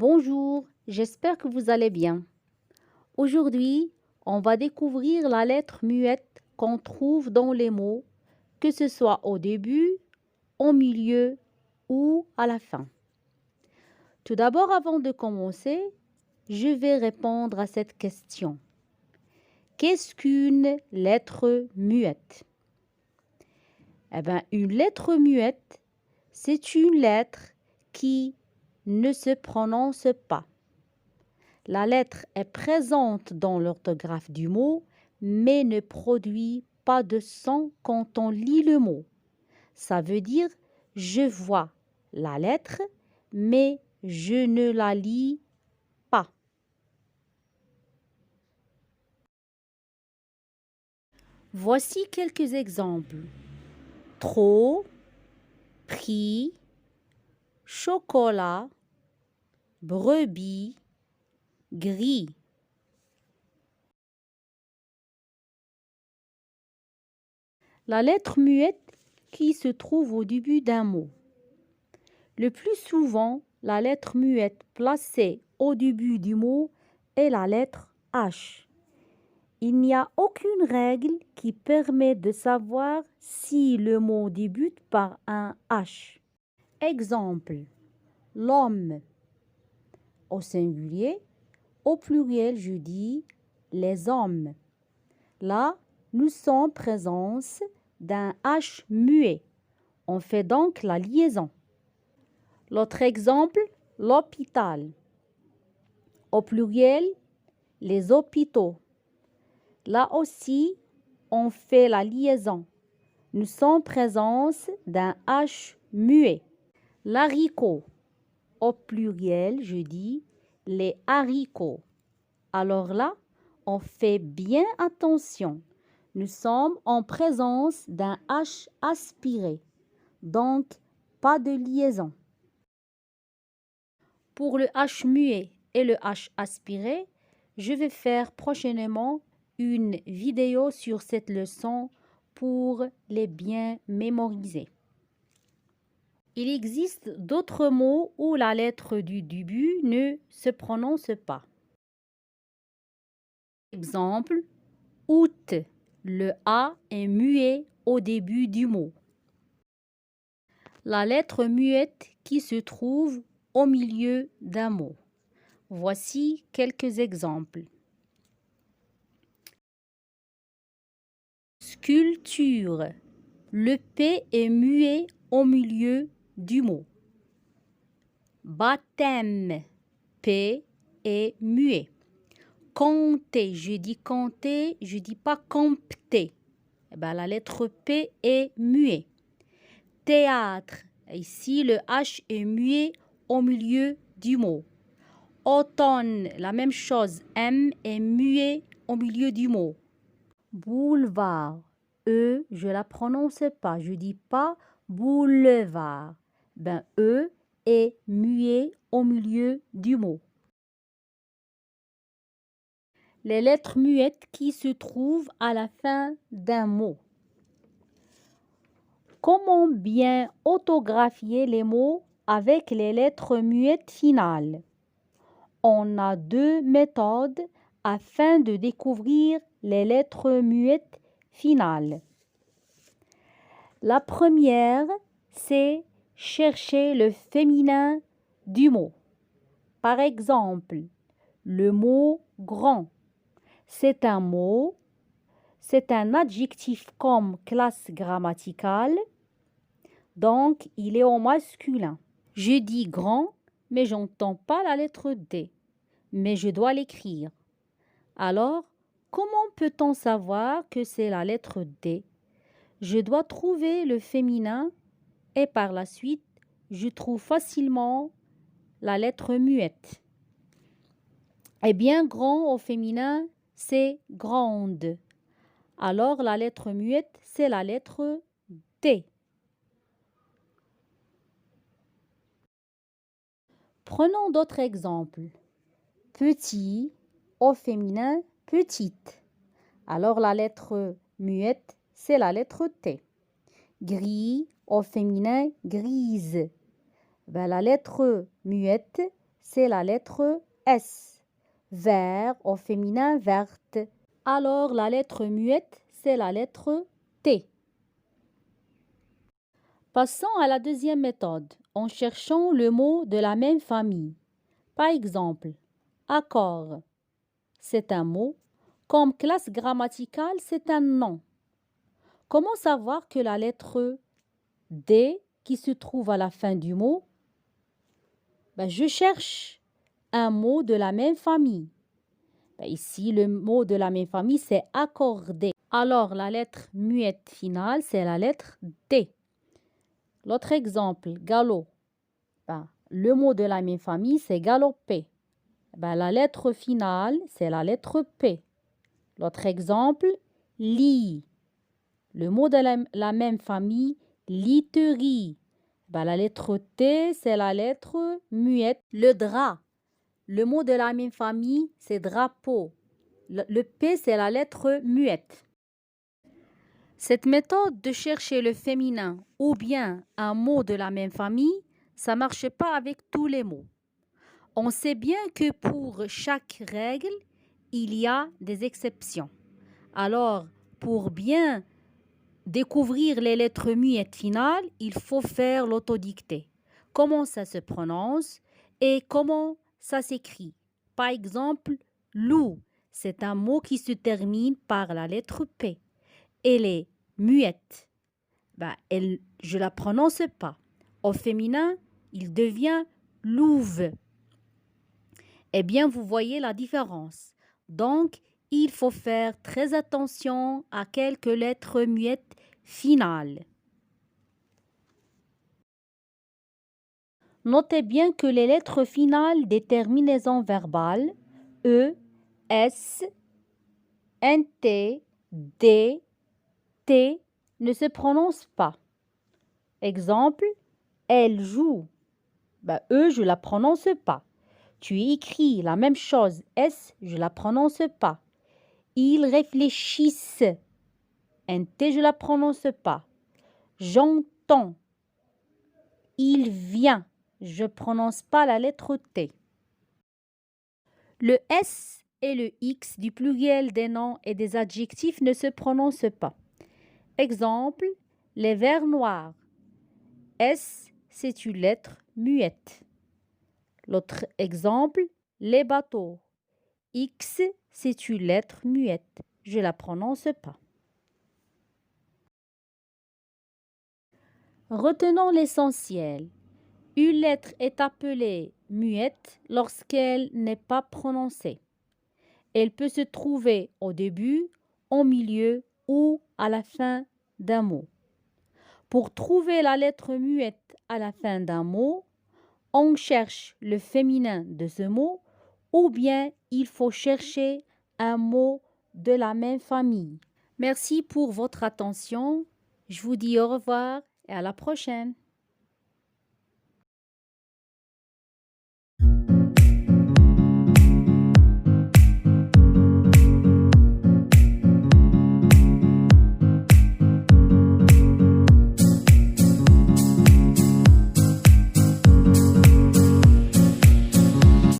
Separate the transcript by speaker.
Speaker 1: Bonjour, j'espère que vous allez bien. Aujourd'hui, on va découvrir la lettre muette qu'on trouve dans les mots, que ce soit au début, au milieu ou à la fin. Tout d'abord, avant de commencer, je vais répondre à cette question. Qu'est-ce qu'une lettre muette? Une lettre muette, c'est une lettre qui ne se prononce pas. La lettre est présente dans l'orthographe du mot, mais ne produit pas de son quand on lit le mot. Ça veut dire je vois la lettre, mais je ne la lis pas. Voici quelques exemples. Trop, prix, chocolat, brebis, gris. La lettre muette qui se trouve au début d'un mot. Le plus souvent, la lettre muette placée au début du mot est la lettre H. Il n'y a aucune règle qui permet de savoir si le mot débute par un H. Exemple, l'homme au singulier, au pluriel je dis les hommes. Là, nous sommes en présence d'un H muet. On fait donc la liaison. L'autre exemple, l'hôpital. Au pluriel, les hôpitaux. Là aussi, on fait la liaison. Nous sommes en présence d'un H muet. L'haricot. Au pluriel, je dis les haricots. Alors là, on fait bien attention. Nous sommes en présence d'un H aspiré. Donc, pas de liaison. Pour le H muet et le H aspiré, je vais faire prochainement une vidéo sur cette leçon pour les bien mémoriser. Il existe d'autres mots où la lettre du début ne se prononce pas. Exemple, août, le A est muet au début du mot. La lettre muette qui se trouve au milieu d'un mot. Voici quelques exemples. Sculpture. Le P est muet au milieu du mot. Baptême. P est muet. Compter. Je dis compter, je dis pas compter. La lettre P est muet. Théâtre. Ici, le H est muet au milieu du mot. Automne, la même chose. M est muet au milieu du mot. Boulevard. E, je la prononce pas. Je dis pas boulevard. E est muet au milieu du mot. Les lettres muettes qui se trouvent à la fin d'un mot. Comment bien orthographier les mots avec les lettres muettes finales? On a deux méthodes afin de découvrir les lettres muettes finales. La première, c'est chercher le féminin du mot. Par exemple, le mot grand. C'est un mot, c'est un adjectif comme classe grammaticale, donc il est au masculin. Je dis grand, mais j'entends pas la lettre D, mais je dois l'écrire. Alors, comment peut-on savoir que c'est la lettre D? Je dois trouver le féminin et par la suite, je trouve facilement la lettre muette. Eh bien, grand au féminin, c'est grande. Alors, la lettre muette, c'est la lettre D. Prenons d'autres exemples. Petit au féminin, petite. Alors, la lettre muette, c'est la lettre T. Gris au féminin, grise. La lettre muette, c'est la lettre S. Vert au féminin, verte. Alors, la lettre muette, c'est la lettre T. Passons à la deuxième méthode, en cherchant le mot de la même famille. Par exemple, accord, c'est un mot, comme classe grammaticale, c'est un nom. Comment savoir que la lettre D qui se trouve à la fin du mot, je cherche un mot de la même famille. Ici, le mot de la même famille, c'est accordé. Alors, la lettre muette finale, c'est la lettre D. L'autre exemple, galop. Le mot de la même famille, c'est galoper. La lettre finale, c'est la lettre P. L'autre exemple, lit. Le mot de la même famille, literie. La lettre T, c'est la lettre muette. Le drap. Le mot de la même famille, c'est drapeau. Le P, c'est la lettre muette. Cette méthode de chercher le féminin ou bien un mot de la même famille, ça ne marche pas avec tous les mots. On sait bien que pour chaque règle, il y a des exceptions. Alors, pour bien découvrir les lettres muettes finales, il faut faire l'autodictée. Comment ça se prononce et comment ça s'écrit. Par exemple, loup, c'est un mot qui se termine par la lettre P. Elle est muette. Je ne la prononce pas. Au féminin, il devient louve. Eh bien, vous voyez la différence. Donc, il faut faire très attention à quelques lettres muettes finales. Notez bien que les lettres finales des terminaisons verbales E, S, NT, D, T ne se prononcent pas. Exemple, elle joue. E, je ne la prononce pas. Tu écris la même chose, S, je ne la prononce pas. Ils réfléchissent. NT, je ne la prononce pas. J'entends. Il vient. Je ne prononce pas la lettre T. Le S et le X du pluriel des noms et des adjectifs ne se prononcent pas. Exemple, les vers noirs. S, c'est une lettre muette. L'autre exemple, les bateaux. X, c'est une lettre muette. Je ne la prononce pas. Retenons l'essentiel. Une lettre est appelée muette lorsqu'elle n'est pas prononcée. Elle peut se trouver au début, au milieu ou à la fin d'un mot. Pour trouver la lettre muette à la fin d'un mot, on cherche le féminin de ce mot ou bien il faut chercher un mot de la même famille. Merci pour votre attention. Je vous dis au revoir et à la prochaine.